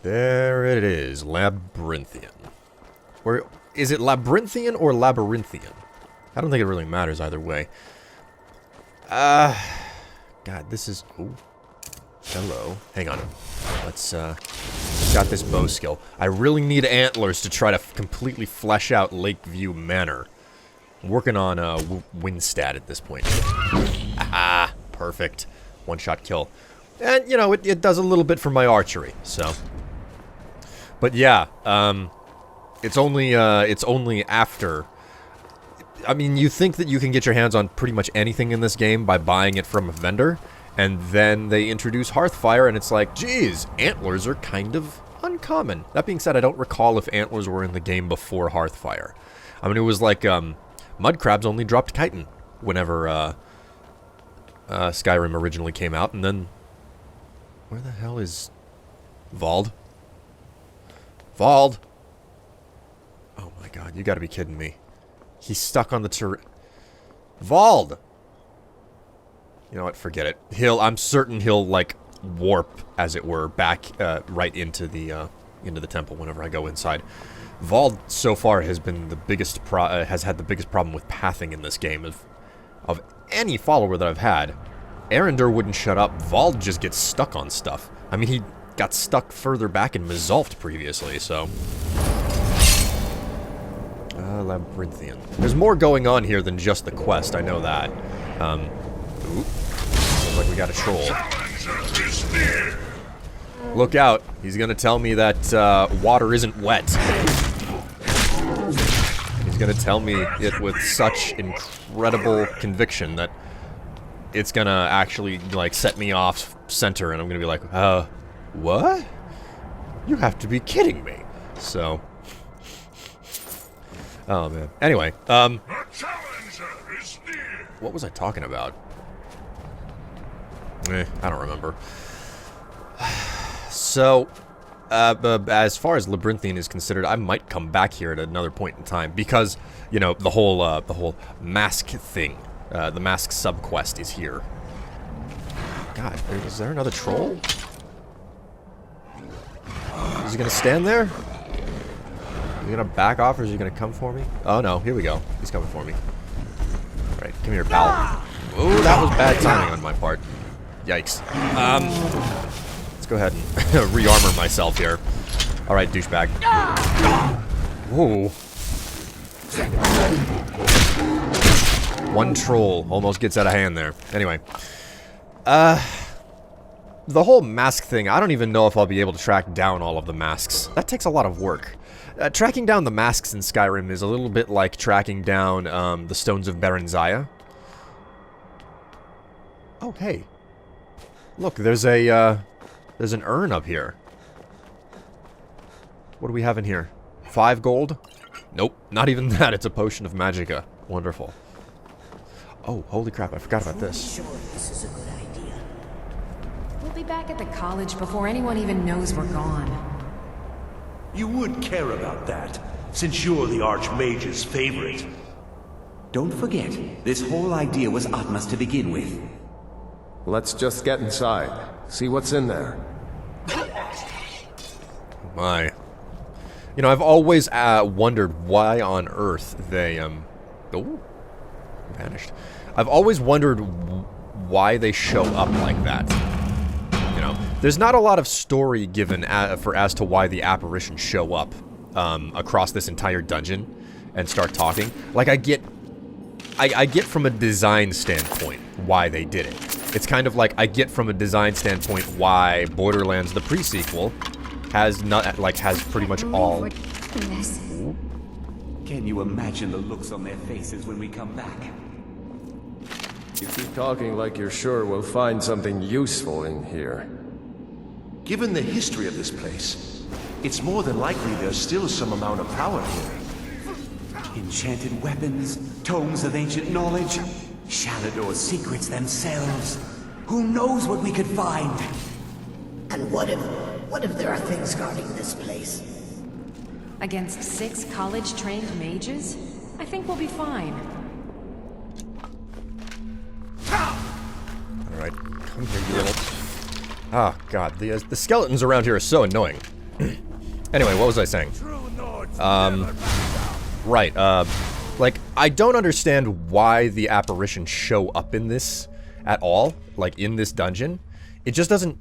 There it is, Labyrinthian. Or is it Labyrinthian or Labyrinthian? I don't think it really matters either way. God, this is... Ooh. Hello. Hang on. Let's, got this bow skill. I really need antlers to try to completely flesh out Lakeview Manor. I'm working on, wind stat at this point. Ah, perfect. One-shot kill. And, you know, it does a little bit for my archery, so... But yeah, it's only after... I mean, you think that you can get your hands on pretty much anything in this game by buying it from a vendor, and then they introduce Hearthfire, and it's like, geez, antlers are kind of uncommon. That being said, I don't recall if antlers were in the game before Hearthfire. I mean, it was like, mudcrabs only dropped chitin whenever, Skyrim originally came out, and then... Where the hell is... Vald? Vald! Oh my god, you gotta be kidding me. He's stuck on the turret. Vald! You know what, forget it. I'm certain he'll, like, warp, as it were, back, right into the temple whenever I go inside. Vald, so far, has been the biggest has had the biggest problem with pathing in this game of any follower that I've had. Arendar wouldn't shut up. Vald just gets stuck on stuff. I mean, he got stuck further back in Mizulft previously, so... Labyrinthian. There's more going on here than just the quest, I know that. Ooh. Looks like we got a troll. Look out. He's gonna tell me that, water isn't wet. He's gonna tell me it with such incredible conviction that it's gonna actually, like, set me off center, and I'm gonna be like, what? You have to be kidding me. So... Oh, man. Anyway, what was I talking about? I don't remember. So, as far as Labyrinthian is considered, I might come back here at another point in time, because, you know, the whole mask thing, the mask subquest is here. God, is there another troll? Is he gonna stand there? Is he gonna back off, or is he gonna come for me? Oh no, here we go. He's coming for me. Alright, come here, pal. Ooh, that was bad timing on my part. Yikes. Let's go ahead and rearmor myself here. Alright, douchebag. Whoa. One troll almost gets out of hand there. Anyway. The whole mask thing, I don't even know if I'll be able to track down all of the masks. That takes a lot of work. Tracking down the masks in Skyrim is a little bit like tracking down the Stones of Barenziah. Oh, hey. Look, there's an urn up here. What do we have in here? 5 gold? Nope, not even that. It's a potion of magicka. Wonderful. Oh, holy crap, I forgot about this. Sure, this is a good idea. We'll be back at the college before anyone even knows we're gone. You would care about that, since you're the Archmage's favorite. Don't forget, this whole idea was Atma's to begin with. Let's just get inside. See what's in there. My. You know, I've always wondered why on earth they, Oh. Vanished. I've always wondered why they show up like that. You know, there's not a lot of story given as to why the Apparition show up across this entire dungeon and start talking. Like, I get from a design standpoint why they did it. It's kind of like I get from a design standpoint why Borderlands, the pre-sequel, has pretty much all. Can you imagine the looks on their faces when we come back? You keep talking like you're sure we'll find something useful in here. Given the history of this place, it's more than likely there's still some amount of power here. Enchanted weapons, tomes of ancient knowledge, Shalador's secrets themselves. Who knows what we could find? And what if there are things guarding this place? Against 6 college-trained mages? I think we'll be fine. Alright, come here, you little... Oh, God, the skeletons around here are so annoying. Anyway, what was I saying? Right, like, I don't understand why the apparitions show up in this at all, like, in this dungeon. It just doesn't,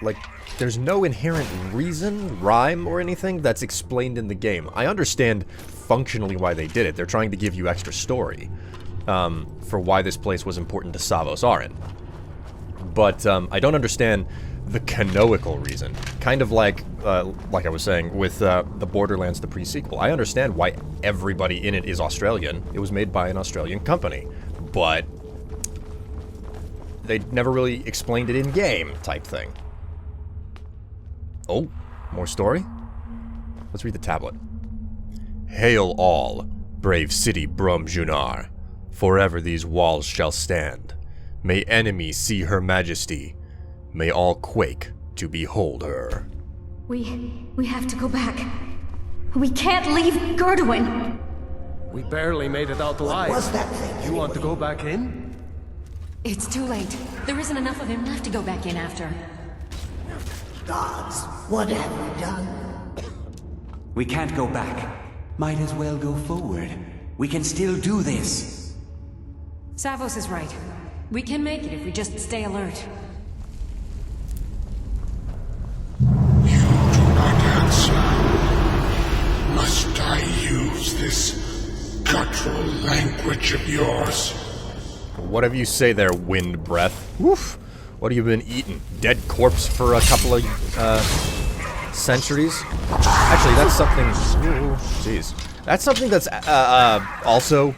like, there's no inherent reason, rhyme, or anything that's explained in the game. I understand functionally why they did it. They're trying to give you extra story, for why this place was important to Savos Aren. But, I don't understand the canonical reason. Kind of like I was saying, with the Borderlands, the pre-sequel. I understand why everybody in it is Australian. It was made by an Australian company. But they never really explained it in-game, type thing. Oh, more story? Let's read the tablet. Hail all, brave city Bromjunar. Forever these walls shall stand. May enemies see her majesty. May all quake to behold her. We have to go back. We can't leave Gerduin. We barely made it out alive. What's that thing? You want to go back in? It's too late. There isn't enough of him left to go back in after. Gods, what have we done? We can't go back. Might as well go forward. We can still do this. Savos is right. We can make it if we just stay alert. Must I use this guttural language of yours? Whatever you say there, wind breath. Woof. What have you been eating? Dead corpse for a couple of centuries? Actually, that's something. Ooh, jeez, that's something that's also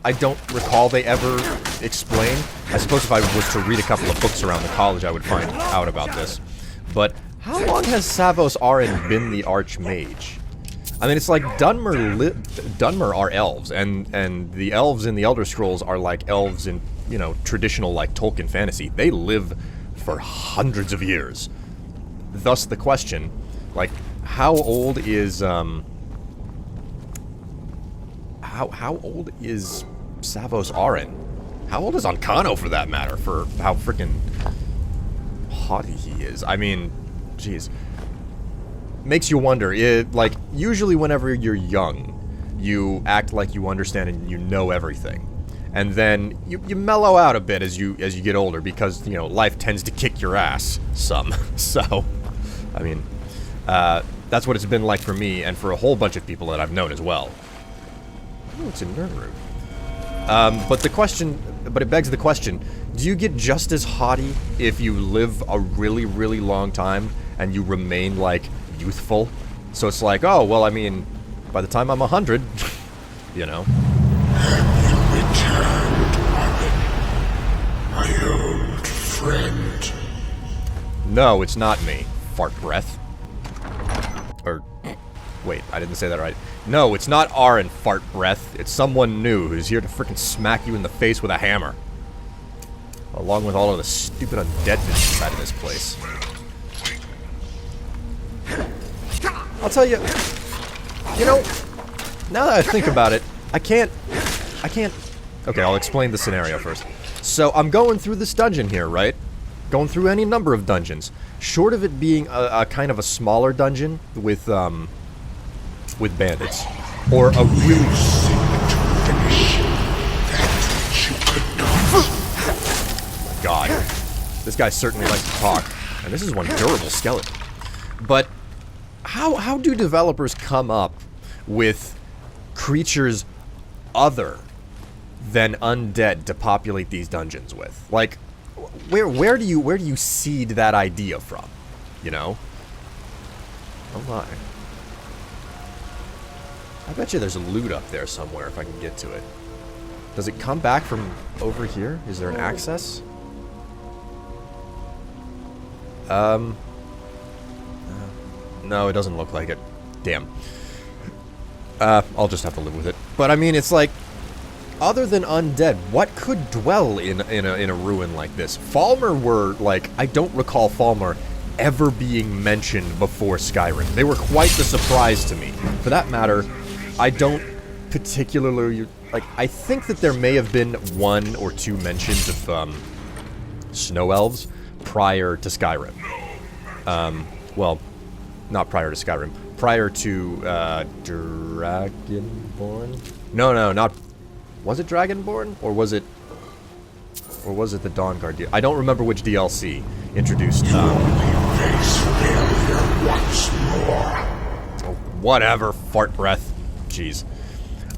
I don't recall they ever explain. I suppose if I was to read a couple of books around the college, I would find out about this. But how long has Savos Aren been the Archmage? I mean, it's like Dunmer are elves, and the elves in the Elder Scrolls are like elves in, you know, traditional, like, Tolkien fantasy. They live for hundreds of years. Thus the question, like, how old is, how old is Savos Aren? How old is Ancano, for that matter, for how freaking haughty he is? I mean, jeez. Makes you wonder, like, usually whenever you're young, you act like you understand and you know everything. And then you mellow out a bit as you get older because, you know, life tends to kick your ass some. So, I mean, that's what it's been like for me and for a whole bunch of people that I've known as well. Oh, it's a nerd room. But it begs the question, do you get just as haughty if you live a really, really long time and you remain, like, youthful? So it's like, oh, well, I mean, by the time I'm 100, you know. Have you returned, Robin? My old friend. No, it's not me, fart breath. Or, wait, I didn't say that right. No, it's not Aren, fart breath. It's someone new who's here to frickin' smack you in the face with a hammer. Along with all of the stupid undeadness inside of this place. I'll tell you, you know, now that I think about it, I can't, okay, I'll explain the scenario first. So, I'm going through this dungeon here, right? Going through any number of dungeons. Short of it being a kind of a smaller dungeon with bandits. Or a really... Oh my god. This guy certainly likes to talk. And this is one durable skeleton. But... How do developers come up with creatures other than undead to populate these dungeons with? Like, where do you seed that idea from? You know? Oh my. I bet you there's a loot up there somewhere if I can get to it. Does it come back from over here? Is there an access? No, it doesn't look like it. Damn. I'll just have to live with it. But I mean, it's like, other than undead, what could dwell in a ruin like this? Falmer were, like, I don't recall Falmer ever being mentioned before Skyrim. They were quite the surprise to me. For that matter, I don't particularly, like, I think that there may have been 1 or 2 mentions of, snow elves prior to Skyrim. Well... not prior to Skyrim. Prior to Dragonborn? No, not... Was it Dragonborn? Or was it the Dawnguard deal? I don't remember which DLC introduced... Face failure once more. Whatever, fart breath. Jeez.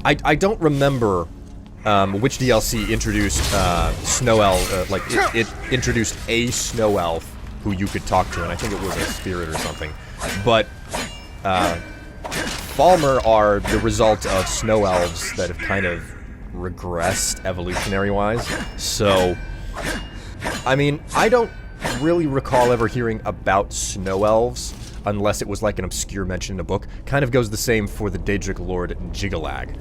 I don't remember which DLC introduced Snow Elf, like, it introduced a Snow Elf who you could talk to, and I think it was a spirit or something. But, Falmer are the result of Snow Elves that have kind of regressed evolutionary-wise. So, I mean, I don't really recall ever hearing about Snow Elves, unless it was like an obscure mention in a book. Kind of goes the same for the Daedric Lord Jigalag,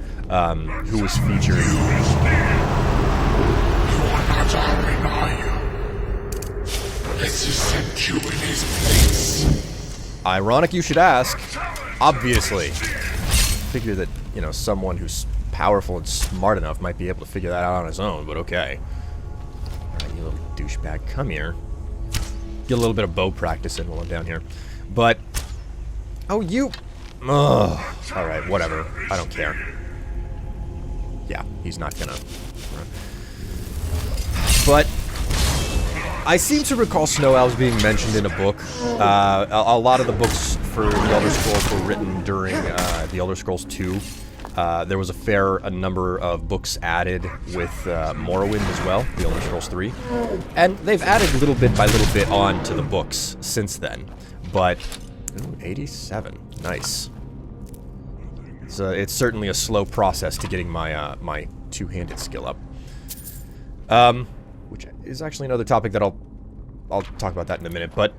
who was featured... You are not Aren, are you? Let's sent you in his place. Ironic you should ask. Obviously. Figure that, you know, someone who's powerful and smart enough might be able to figure that out on his own, but okay. Alright, you little douchebag, come here. Get a little bit of bow practice in while I'm down here. But... Oh, you... Ugh. Alright, whatever. I don't care. Yeah, he's not gonna... But... I seem to recall Snow Elves being mentioned in a book. A lot of the books for the Elder Scrolls were written during the Elder Scrolls 2. There was a number of books added with Morrowind as well, the Elder Scrolls 3. And they've added little bit by little bit on to the books since then. But, ooh, 87, nice. So it's certainly a slow process to getting my my two-handed skill up. Which is actually another topic that I'll talk about that in a minute, but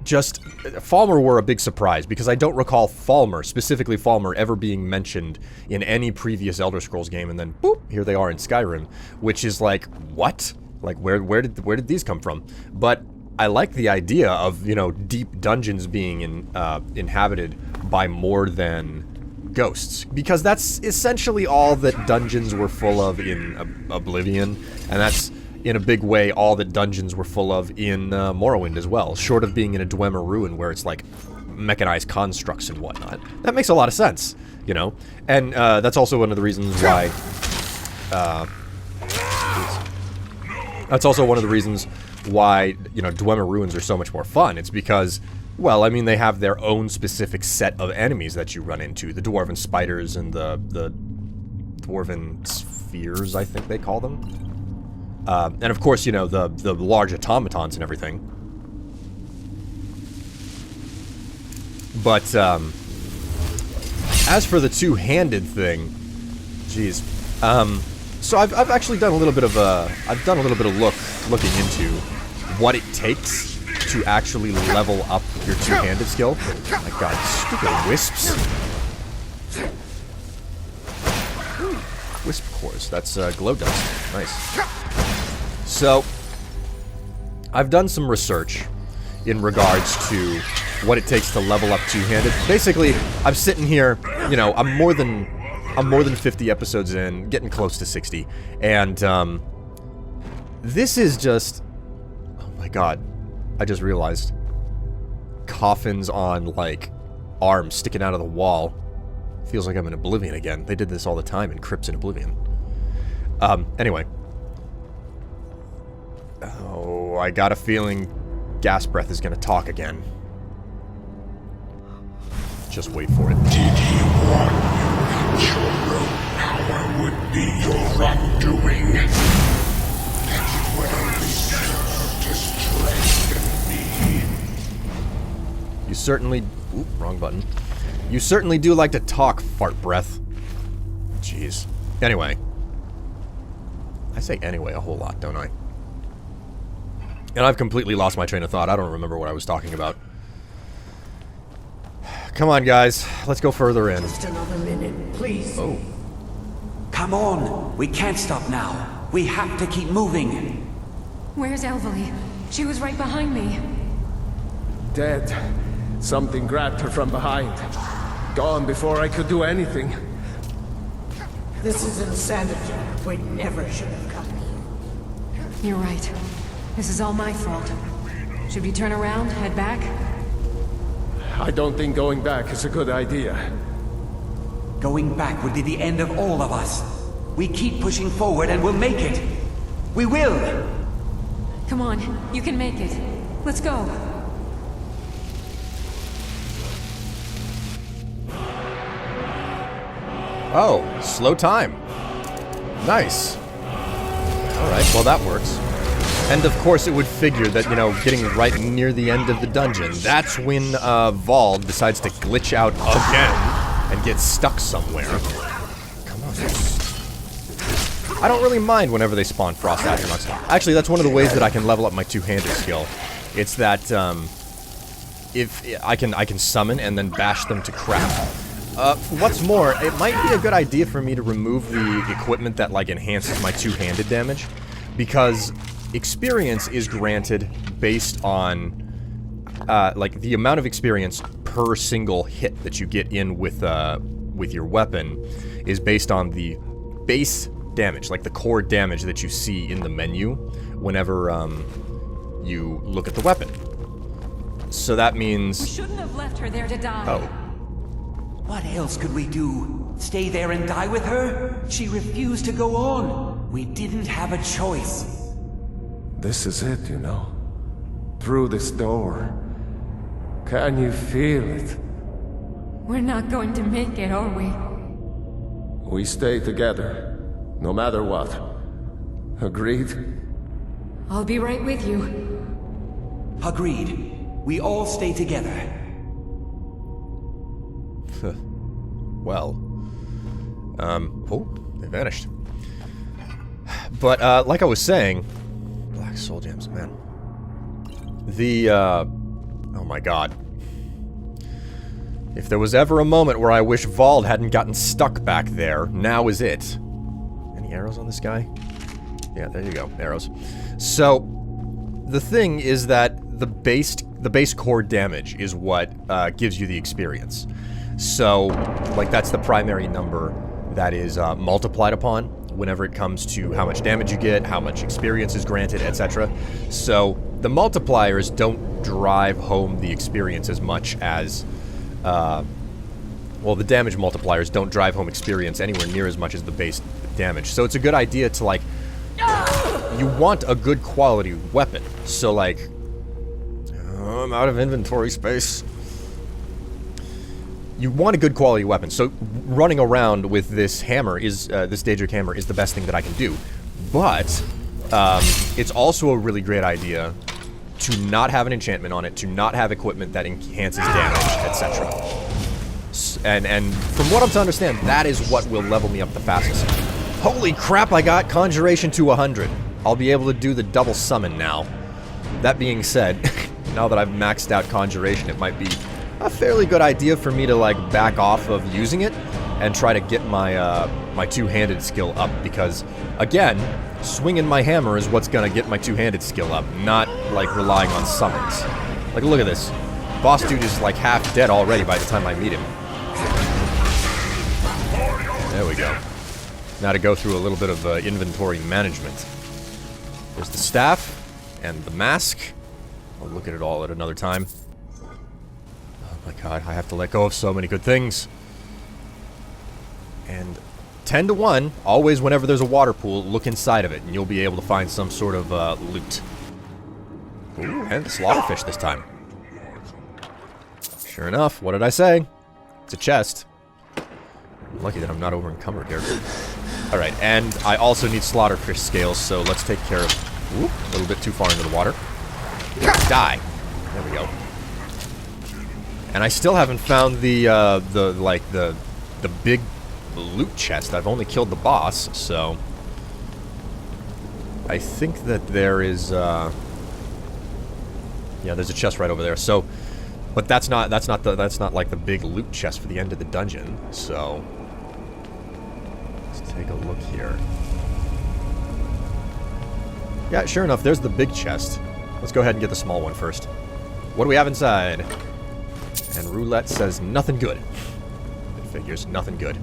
just Falmer were a big surprise because I don't recall Falmer, specifically Falmer, ever being mentioned in any previous Elder Scrolls game, and then boop, here they are in Skyrim, which is like, what? Like where did these come from? But I like the idea of, you know, deep dungeons being inhabited by more than ghosts, because that's essentially all that dungeons were full of in Oblivion, and that's in a big way all that dungeons were full of in Morrowind as well, short of being in a Dwemer ruin where it's like mechanized constructs and whatnot. That makes a lot of sense, you know, and that's also one of the reasons why you know, Dwemer ruins are so much more fun. It's because, well, I mean, they have their own specific set of enemies that you run into. The dwarven spiders and the dwarven spheres, I think they call them. And of course, you know, the large automatons and everything. But, as for the two-handed thing, geez. So I've actually done a little bit of looking into what it takes to actually level up your two-handed skill. Oh my god, stupid wisps. Ooh, wisp cores, that's glow dust. Nice. So, I've done some research in regards to what it takes to level up two-handed. Basically, I'm sitting here, you know, I'm more than 50 episodes in, getting close to 60, and this is just, oh my god, I just realized, coffins on, like, arms sticking out of the wall. Feels like I'm in Oblivion again. They did this all the time in crypts in Oblivion. Anyway. Oh, I got a feeling Gas Breath is gonna talk again. Just wait for it. Did he warn you that your root power would be your undoing? That it would only serve to strengthen me? You certainly... Oop, wrong button. You certainly do like to talk, Fart Breath. Jeez. Anyway. I say anyway a whole lot, don't I? And I've completely lost my train of thought. I don't remember what I was talking about. Come on, guys. Let's go further in. Just another minute, please. Oh. Come on! We can't stop now. We have to keep moving. Where's Elvalie? She was right behind me. Dead. Something grabbed her from behind. Gone before I could do anything. This is insanity. We never should have come here. You're right. This is all my fault. Should we turn around, head back? I don't think going back is a good idea. Going back would be the end of all of us. We keep pushing forward and we'll make it. We will! Come on, you can make it. Let's go. Oh, slow time. Nice. Alright, well that works. And of course it would figure that, you know, getting right near the end of the dungeon, that's when Vald decides to glitch out again and get stuck somewhere. Come on. I don't really mind whenever they spawn frost astronauts. Actually, that's one of the ways that I can level up my two-handed skill. It's that if I can summon and then bash them to crap. What's more, it might be a good idea for me to remove the equipment that like enhances my two-handed damage, because experience is granted based on like the amount of experience per single hit that you get in with your weapon is based on the base damage, like the core damage that you see in the menu whenever you look at the weapon. So that means... We shouldn't have left her there to die. Oh. What else could we do? Stay there and die with her? She refused to go on. We didn't have a choice. This is it, you know. Through this door. Can you feel it? We're not going to make it, are we? We stay together, no matter what. Agreed? I'll be right with you. Agreed. We all stay together. Well. Oh, they vanished. But, like I was saying... Black soul gems, man. The, oh my god. If there was ever a moment where I wish Vald hadn't gotten stuck back there, now is it. Any arrows on this guy? Yeah, there you go, arrows. So, the thing is that the base core damage is what gives you the experience. So, like, that's the primary number that is multiplied upon whenever it comes to how much damage you get, how much experience is granted, etc. So, the multipliers don't drive home the experience as much as... well, the damage multipliers don't drive home experience anywhere near as much as the base damage. So it's a good idea to, like... You want a good quality weapon. So, like... I'm out of inventory space. You want a good quality weapon. So running around with this hammer is... this Daedric hammer is the best thing that I can do. But... it's also a really great idea to not have an enchantment on it, to not have equipment that enhances damage, etc. And from what I'm to understand, that is what will level me up the fastest. Holy crap, I got Conjuration to 100. I'll be able to do the double summon now. That being said, now that I've maxed out Conjuration, it might be a fairly good idea for me to, like, back off of using it and try to get my, my two-handed skill up, because, again, swinging my hammer is what's gonna get my two-handed skill up, not, like, relying on summons. Like, look at this. Boss dude is, like, half dead already by the time I meet him. There we go. Now to go through a little bit of inventory management. There's the staff and the mask. I'll look at it all at another time. Oh my god, I have to let go of so many good things. And 10 to 1, always whenever there's a water pool, look inside of it, and you'll be able to find some sort of loot. Ooh, and the slaughterfish this time. Sure enough, what did I say? It's a chest. I'm lucky that I'm not over encumbered here. Alright, and I also need slaughterfish scales, so let's take care of... Ooh, a little bit too far into the water. Die! There we go. And I still haven't found the big loot chest. I've only killed the boss, so... I think that there is, yeah, there's a chest right over there, so... But that's not like the big loot chest for the end of the dungeon, so... Let's take a look here. Yeah, sure enough, there's the big chest. Let's go ahead and get the small one first. What do we have inside? And roulette says nothing good. It figures nothing good.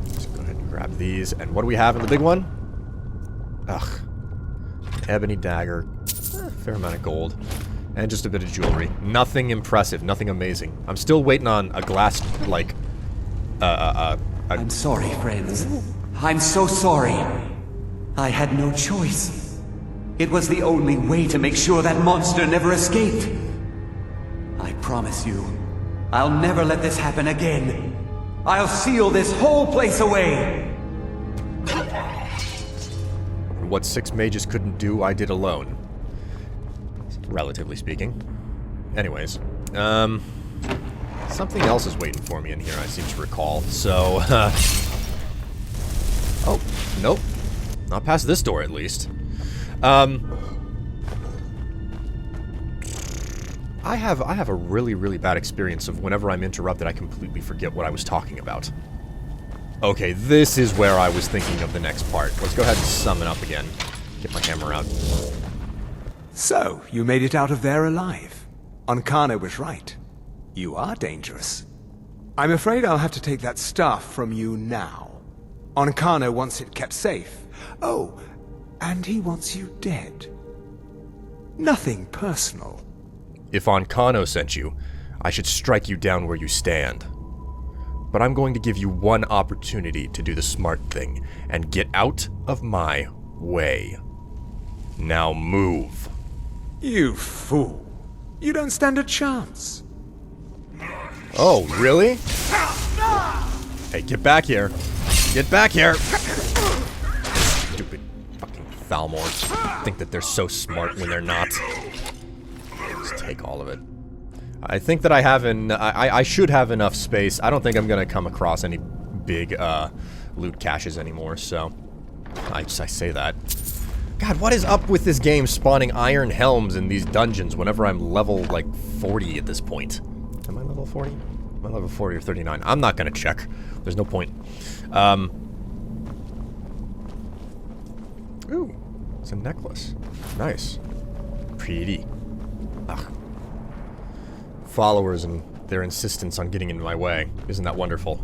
Let's go ahead and grab these. And what do we have in the big one? Ugh. Ebony dagger. Fair amount of gold. And just a bit of jewelry. Nothing impressive, nothing amazing. I'm still waiting on a glass, like, I'm sorry, friends. I'm so sorry. I had no choice. It was the only way to make sure that monster never escaped. I promise you, I'll never let this happen again. I'll seal this whole place away. What 6 mages couldn't do, I did alone. Relatively speaking. Anyways, something else is waiting for me in here, I seem to recall. So, oh, nope. Not past this door, at least. I have a really, really bad experience of whenever I'm interrupted, I completely forget what I was talking about. Okay, this is where I was thinking of the next part. Let's go ahead and summon up again. Get my hammer out. So, you made it out of there alive. Ankano was right. You are dangerous. I'm afraid I'll have to take that stuff from you now. Ankano wants it kept safe. Oh, and he wants you dead. Nothing personal. If Ankano sent you, I should strike you down where you stand. But I'm going to give you one opportunity to do the smart thing and get out of my way. Now move. You fool. You don't stand a chance. Oh, really? Hey, get back here. Get back here! Stupid fucking Thalmors. Think that they're so smart when they're not. Just take all of it. I think that I have I should have enough space. I don't think I'm gonna come across any big, loot caches anymore, so... I say that. God, what is up with this game spawning iron helms in these dungeons whenever I'm level, like, 40 at this point? Am I level 40? Am I level 40 or 39? I'm not gonna check. There's no point. Ooh, it's a necklace. Nice. Pretty. Ugh. Followers and their insistence on getting in my way. Isn't that wonderful?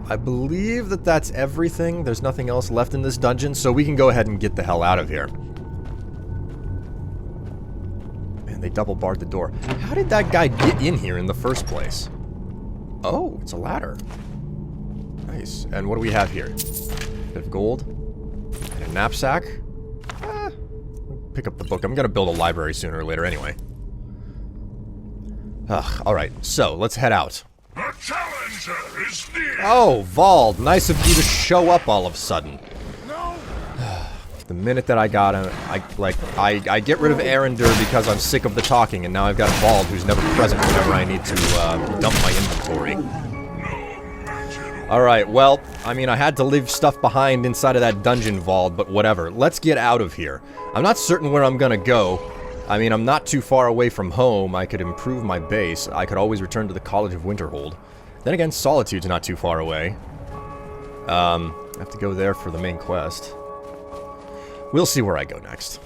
I believe that that's everything. There's nothing else left in this dungeon, so we can go ahead and get the hell out of here. Man, they double barred the door. How did that guy get in here in the first place? Oh, it's a ladder. Nice. And what do we have here? Bit of gold. And a knapsack. Pick up the book. I'm gonna build a library sooner or later anyway. Alright, so let's head out. The challenger is near. Oh, Vald, nice of you to show up all of a sudden. No. The minute that I got him, I get rid of Arender because I'm sick of the talking, and now I've got Vald who's never present whenever I need to dump my inventory. Alright, well, I mean, I had to leave stuff behind inside of that dungeon, Vald, but whatever. Let's get out of here. I'm not certain where I'm gonna go. I mean, I'm not too far away from home. I could improve my base. I could always return to the College of Winterhold. Then again, Solitude's not too far away. I have to go there for the main quest. We'll see where I go next.